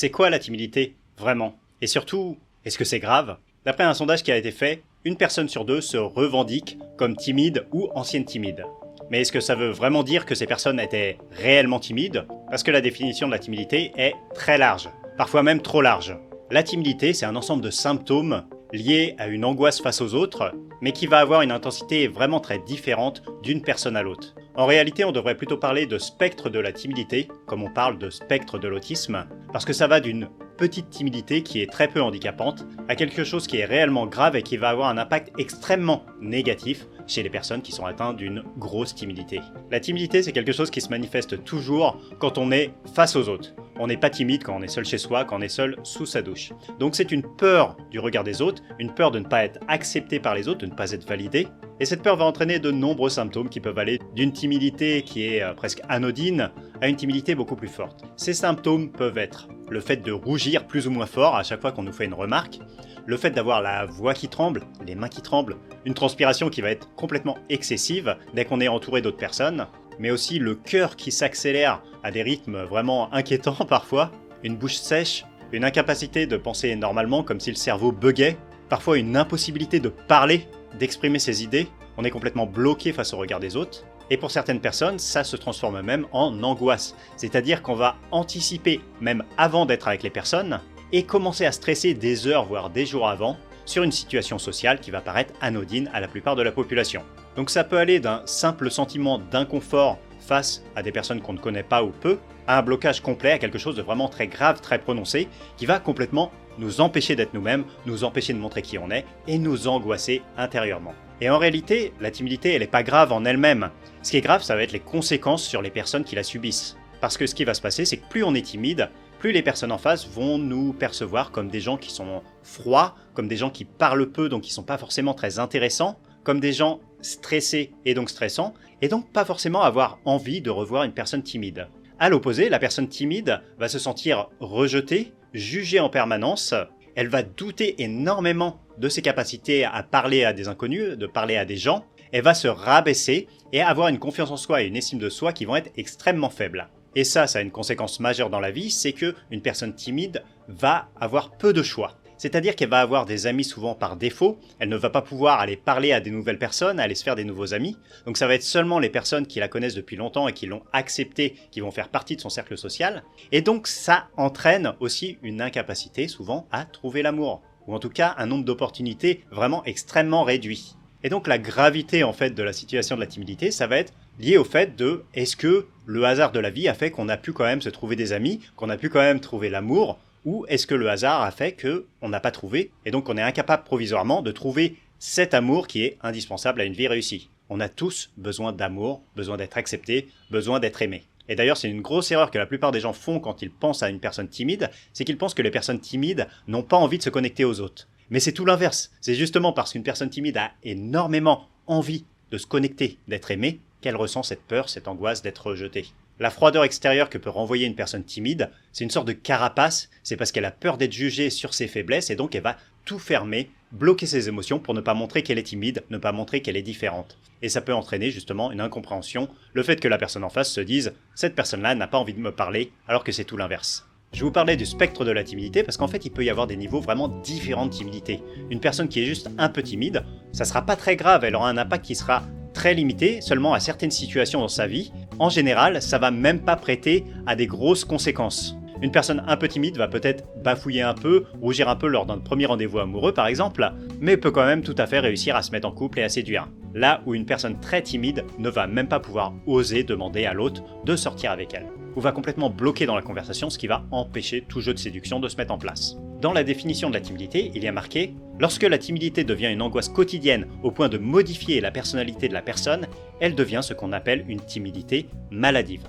C'est quoi la timidité, vraiment? Et surtout, est-ce que c'est grave? D'après un sondage qui a été fait, une personne sur deux se revendique comme timide ou ancienne timide. Mais est-ce que ça veut vraiment dire que ces personnes étaient réellement timides? Parce que la définition de la timidité est très large, parfois même trop large. La timidité, c'est un ensemble de symptômes liés à une angoisse face aux autres, mais qui va avoir une intensité vraiment très différente d'une personne à l'autre. En réalité, on devrait plutôt parler de spectre de la timidité, comme on parle de spectre de l'autisme, parce que ça va d'une petite timidité qui est très peu handicapante à quelque chose qui est réellement grave et qui va avoir un impact extrêmement négatif chez les personnes qui sont atteintes d'une grosse timidité. La timidité, c'est quelque chose qui se manifeste toujours quand on est face aux autres. On n'est pas timide quand on est seul chez soi, quand on est seul sous sa douche. Donc c'est une peur du regard des autres, une peur de ne pas être accepté par les autres, de ne pas être validé. Et cette peur va entraîner de nombreux symptômes qui peuvent aller d'une timidité qui est presque anodine à une timidité beaucoup plus forte. Ces symptômes peuvent être le fait de rougir plus ou moins fort à chaque fois qu'on nous fait une remarque, le fait d'avoir la voix qui tremble, les mains qui tremblent, une transpiration qui va être complètement excessive dès qu'on est entouré d'autres personnes, mais aussi le cœur qui s'accélère à des rythmes vraiment inquiétants parfois, une bouche sèche, une incapacité de penser normalement comme si le cerveau buguait, parfois une impossibilité de parler, d'exprimer ses idées, on est complètement bloqué face au regard des autres. Et pour certaines personnes, ça se transforme même en angoisse, c'est-à-dire qu'on va anticiper, même avant d'être avec les personnes, et commencer à stresser des heures voire des jours avant sur une situation sociale qui va paraître anodine à la plupart de la population. Donc ça peut aller d'un simple sentiment d'inconfort face à des personnes qu'on ne connaît pas ou peu, à un blocage complet, à quelque chose de vraiment très grave, très prononcé, qui va complètement nous empêcher d'être nous-mêmes, nous empêcher de montrer qui on est, et nous angoisser intérieurement. Et en réalité, la timidité, elle n'est pas grave en elle-même. Ce qui est grave, ça va être les conséquences sur les personnes qui la subissent. Parce que ce qui va se passer, c'est que plus on est timide, plus les personnes en face vont nous percevoir comme des gens qui sont froids, comme des gens qui parlent peu, donc qui ne sont pas forcément très intéressants, comme des gens stressés et donc stressants, et donc pas forcément avoir envie de revoir une personne timide. À l'opposé, la personne timide va se sentir rejetée, jugée en permanence, elle va douter énormément de ses capacités à parler à des inconnus, de parler à des gens, elle va se rabaisser et avoir une confiance en soi et une estime de soi qui vont être extrêmement faibles. Et ça a une conséquence majeure dans la vie, c'est qu'une personne timide va avoir peu de choix. C'est-à-dire qu'elle va avoir des amis souvent par défaut, elle ne va pas pouvoir aller parler à des nouvelles personnes, aller se faire des nouveaux amis. Donc ça va être seulement les personnes qui la connaissent depuis longtemps et qui l'ont acceptée, qui vont faire partie de son cercle social. Et donc ça entraîne aussi une incapacité souvent à trouver l'amour, ou en tout cas un nombre d'opportunités vraiment extrêmement réduit. Et donc la gravité en fait de la situation de la timidité, ça va être lié au fait de est-ce que le hasard de la vie a fait qu'on a pu quand même se trouver des amis, qu'on a pu quand même trouver l'amour, ou est-ce que le hasard a fait qu'on n'a pas trouvé, et donc on est incapable provisoirement de trouver cet amour qui est indispensable à une vie réussie. On a tous besoin d'amour, besoin d'être accepté, besoin d'être aimé. Et d'ailleurs, c'est une grosse erreur que la plupart des gens font quand ils pensent à une personne timide, c'est qu'ils pensent que les personnes timides n'ont pas envie de se connecter aux autres. Mais c'est tout l'inverse. C'est justement parce qu'une personne timide a énormément envie de se connecter, d'être aimée, qu'elle ressent cette peur, cette angoisse d'être rejetée. La froideur extérieure que peut renvoyer une personne timide, c'est une sorte de carapace, c'est parce qu'elle a peur d'être jugée sur ses faiblesses et donc elle va tout fermer, bloquer ses émotions pour ne pas montrer qu'elle est timide, ne pas montrer qu'elle est différente. Et ça peut entraîner justement une incompréhension, le fait que la personne en face se dise « cette personne-là n'a pas envie de me parler » alors que c'est tout l'inverse. Je vous parlais du spectre de la timidité parce qu'en fait il peut y avoir des niveaux vraiment différents de timidité. Une personne qui est juste un peu timide, ça sera pas très grave, elle aura un impact qui sera très limité seulement à certaines situations dans sa vie. En général, ça va même pas prêter à des grosses conséquences. Une personne un peu timide va peut-être bafouiller un peu, rougir un peu lors d'un premier rendez-vous amoureux par exemple, mais peut quand même tout à fait réussir à se mettre en couple et à séduire. Là où une personne très timide ne va même pas pouvoir oser demander à l'autre de sortir avec elle, ou va complètement bloquer dans la conversation, ce qui va empêcher tout jeu de séduction de se mettre en place. Dans la définition de la timidité, il y a marqué « Lorsque la timidité devient une angoisse quotidienne au point de modifier la personnalité de la personne, elle devient ce qu'on appelle une timidité maladive ».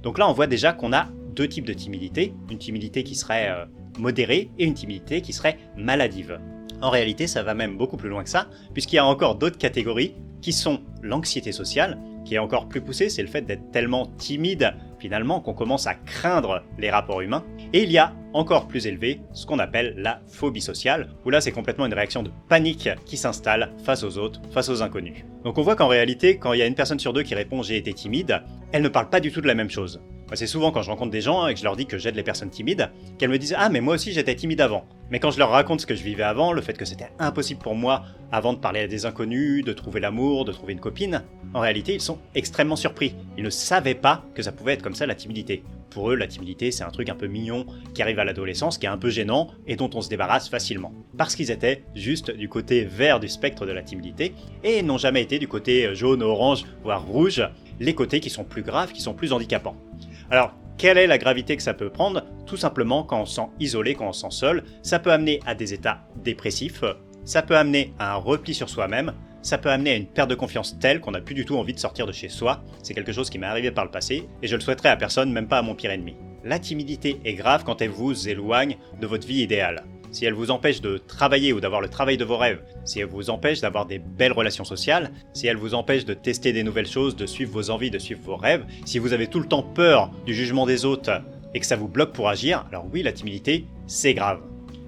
Donc là, on voit déjà qu'on a deux types de timidité, une timidité qui serait modérée et une timidité qui serait maladive. En réalité, ça va même beaucoup plus loin que ça, puisqu'il y a encore d'autres catégories qui sont l'anxiété sociale, qui est encore plus poussée, c'est le fait d'être tellement timide finalement qu'on commence à craindre les rapports humains. Et il y a encore plus élevé ce qu'on appelle la phobie sociale, où là c'est complètement une réaction de panique qui s'installe face aux autres, face aux inconnus. Donc on voit qu'en réalité, quand il y a une personne sur deux qui répond « j'ai été timide », elle ne parle pas du tout de la même chose. Moi, c'est souvent quand je rencontre des gens et que je leur dis que j'aide les personnes timides, qu'elles me disent « Ah, mais moi aussi j'étais timide avant ». Mais quand je leur raconte ce que je vivais avant, le fait que c'était impossible pour moi avant de parler à des inconnus, de trouver l'amour, de trouver une copine, en réalité ils sont extrêmement surpris. Ils ne savaient pas que ça pouvait être comme ça la timidité. Pour eux, la timidité c'est un truc un peu mignon qui arrive à l'adolescence, qui est un peu gênant et dont on se débarrasse facilement. Parce qu'ils étaient juste du côté vert du spectre de la timidité et n'ont jamais été du côté jaune, orange, voire rouge, les côtés qui sont plus graves, qui sont plus handicapants. Alors, quelle est la gravité que ça peut prendre? Tout simplement, quand on se sent isolé, quand on se sent seul, ça peut amener à des états dépressifs, ça peut amener à un repli sur soi-même, ça peut amener à une perte de confiance telle qu'on n'a plus du tout envie de sortir de chez soi. C'est quelque chose qui m'est arrivé par le passé, et je le souhaiterais à personne, même pas à mon pire ennemi. La timidité est grave quand elle vous éloigne de votre vie idéale. Si elle vous empêche de travailler ou d'avoir le travail de vos rêves, si elle vous empêche d'avoir des belles relations sociales, si elle vous empêche de tester des nouvelles choses, de suivre vos envies, de suivre vos rêves, si vous avez tout le temps peur du jugement des autres et que ça vous bloque pour agir, alors oui, la timidité, c'est grave.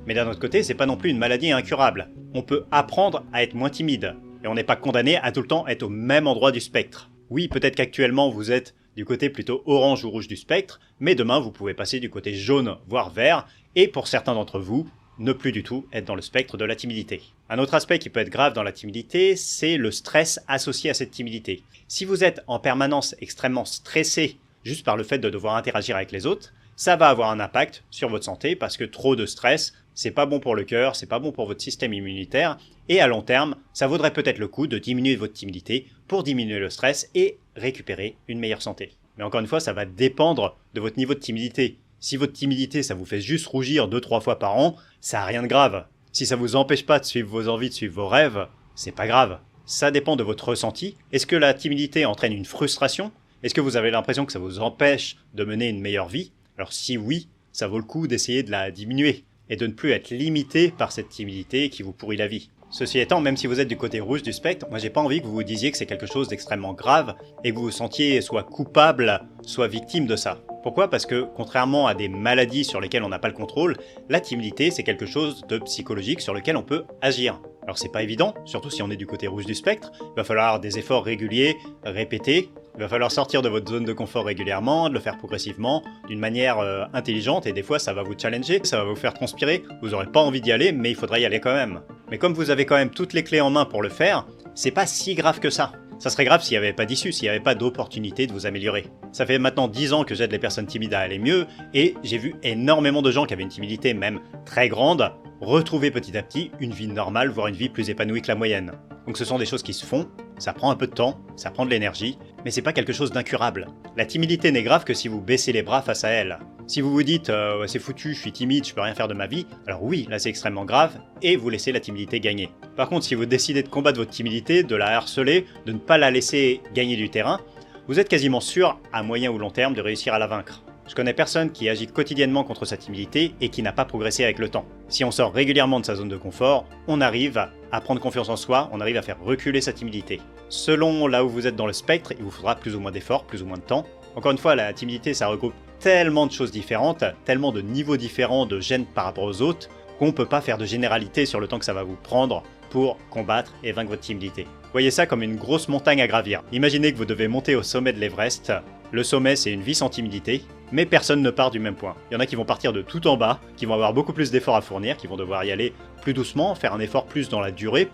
Mais d'un autre côté, c'est pas non plus une maladie incurable. On peut apprendre à être moins timide, et on n'est pas condamné à tout le temps être au même endroit du spectre. Oui, peut-être qu'actuellement vous êtes du côté plutôt orange ou rouge du spectre, mais demain vous pouvez passer du côté jaune, voire vert, et pour certains d'entre vous, ne plus du tout être dans le spectre de la timidité. Un autre aspect qui peut être grave dans la timidité, c'est le stress associé à cette timidité. Si vous êtes en permanence extrêmement stressé juste par le fait de devoir interagir avec les autres, ça va avoir un impact sur votre santé parce que trop de stress, c'est pas bon pour le cœur, c'est pas bon pour votre système immunitaire et à long terme, ça vaudrait peut-être le coup de diminuer votre timidité pour diminuer le stress et récupérer une meilleure santé. Mais encore une fois, ça va dépendre de votre niveau de timidité. Si votre timidité, ça vous fait juste rougir 2-3 fois par an, ça n'a rien de grave. Si ça vous empêche pas de suivre vos envies, de suivre vos rêves, c'est pas grave. Ça dépend de votre ressenti. Est-ce que la timidité entraîne une frustration? Est-ce que vous avez l'impression que ça vous empêche de mener une meilleure vie? Alors si oui, ça vaut le coup d'essayer de la diminuer et de ne plus être limité par cette timidité qui vous pourrit la vie. Ceci étant, même si vous êtes du côté rouge du spectre, moi j'ai pas envie que vous vous disiez que c'est quelque chose d'extrêmement grave et que vous vous sentiez soit coupable, soit victime de ça. Pourquoi? Parce que contrairement à des maladies sur lesquelles on n'a pas le contrôle, la timidité c'est quelque chose de psychologique sur lequel on peut agir. Alors c'est pas évident, surtout si on est du côté rouge du spectre, il va falloir des efforts réguliers, répétés, il va falloir sortir de votre zone de confort régulièrement, de le faire progressivement, d'une manière intelligente et des fois ça va vous challenger, ça va vous faire transpirer, vous n'aurez pas envie d'y aller mais il faudra y aller quand même. Mais comme vous avez quand même toutes les clés en main pour le faire, c'est pas si grave que ça. Ça serait grave s'il n'y avait pas d'issue, s'il n'y avait pas d'opportunité de vous améliorer. Ça fait maintenant 10 ans que j'aide les personnes timides à aller mieux, et j'ai vu énormément de gens qui avaient une timidité même très grande, retrouver petit à petit une vie normale, voire une vie plus épanouie que la moyenne. Donc ce sont des choses qui se font, ça prend un peu de temps, ça prend de l'énergie, mais c'est pas quelque chose d'incurable. La timidité n'est grave que si vous baissez les bras face à elle. Si vous vous dites c'est foutu, je suis timide, je peux rien faire de ma vie, alors oui, là c'est extrêmement grave, et vous laissez la timidité gagner. Par contre, si vous décidez de combattre votre timidité, de la harceler, de ne pas la laisser gagner du terrain, vous êtes quasiment sûr, à moyen ou long terme, de réussir à la vaincre. Je connais personne qui agit quotidiennement contre sa timidité et qui n'a pas progressé avec le temps. Si on sort régulièrement de sa zone de confort, on arrive à prendre confiance en soi, on arrive à faire reculer sa timidité. Selon là où vous êtes dans le spectre, il vous faudra plus ou moins d'efforts, plus ou moins de temps. Encore une fois, la timidité, ça regroupe tellement de choses différentes, tellement de niveaux différents de gêne par rapport aux autres, qu'on ne peut pas faire de généralité sur le temps que ça va vous prendre pour combattre et vaincre votre timidité. Voyez ça comme une grosse montagne à gravir. Imaginez que vous devez monter au sommet de l'Everest. Le sommet, c'est une vie sans timidité, mais personne ne part du même point. Il y en a qui vont partir de tout en bas, qui vont avoir beaucoup plus d'efforts à fournir, qui vont devoir y aller plus doucement, faire un effort plus dans la durée,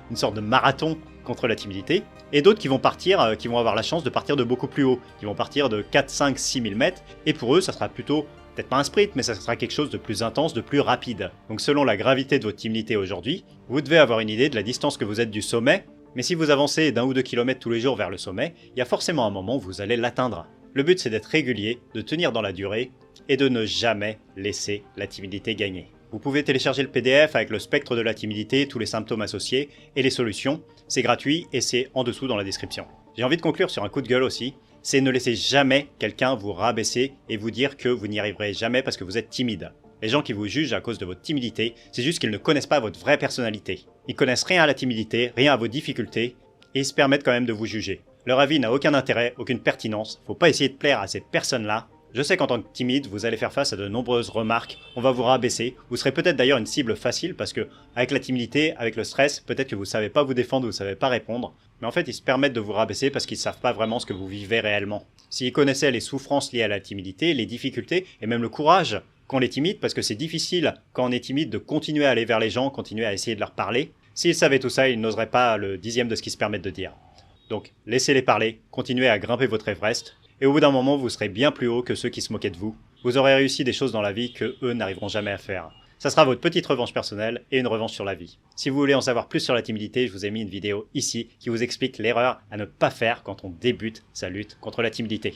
une sorte de marathon contre la timidité, et d'autres qui vont partir, qui vont avoir la chance de partir de beaucoup plus haut, qui vont partir de 4, 5, 6 000 mètres, et pour eux, ça sera plutôt, peut-être pas un sprint, mais ça sera quelque chose de plus intense, de plus rapide. Donc selon la gravité de votre timidité aujourd'hui, vous devez avoir une idée de la distance que vous êtes du sommet, mais si vous avancez d'1 ou 2 kilomètres tous les jours vers le sommet, il y a forcément un moment où vous allez l'atteindre. Le but c'est d'être régulier, de tenir dans la durée, et de ne jamais laisser la timidité gagner. Vous pouvez télécharger le PDF avec le spectre de la timidité, tous les symptômes associés et les solutions. C'est gratuit et c'est en dessous dans la description. J'ai envie de conclure sur un coup de gueule aussi, c'est ne laissez jamais quelqu'un vous rabaisser et vous dire que vous n'y arriverez jamais parce que vous êtes timide. Les gens qui vous jugent à cause de votre timidité, c'est juste qu'ils ne connaissent pas votre vraie personnalité. Ils connaissent rien à la timidité, rien à vos difficultés, et ils se permettent quand même de vous juger. Leur avis n'a aucun intérêt, aucune pertinence, faut pas essayer de plaire à ces personnes-là. Je sais qu'en tant que timide, vous allez faire face à de nombreuses remarques, on va vous rabaisser, vous serez peut-être d'ailleurs une cible facile parce que avec la timidité, avec le stress, peut-être que vous savez pas vous défendre, vous savez pas répondre, mais en fait ils se permettent de vous rabaisser parce qu'ils savent pas vraiment ce que vous vivez réellement. S'ils connaissaient les souffrances liées à la timidité, les difficultés et même le courage qu'ont les timides, parce que c'est difficile quand on est timide de continuer à aller vers les gens, continuer à essayer de leur parler, s'ils savaient tout ça, ils n'oseraient pas le dixième de ce qu'ils se permettent de dire. Donc laissez-les parler, continuez à grimper votre Everest, et au bout d'un moment, vous serez bien plus haut que ceux qui se moquaient de vous. Vous aurez réussi des choses dans la vie que eux n'arriveront jamais à faire. Ça sera votre petite revanche personnelle et une revanche sur la vie. Si vous voulez en savoir plus sur la timidité, je vous ai mis une vidéo ici qui vous explique l'erreur à ne pas faire quand on débute sa lutte contre la timidité.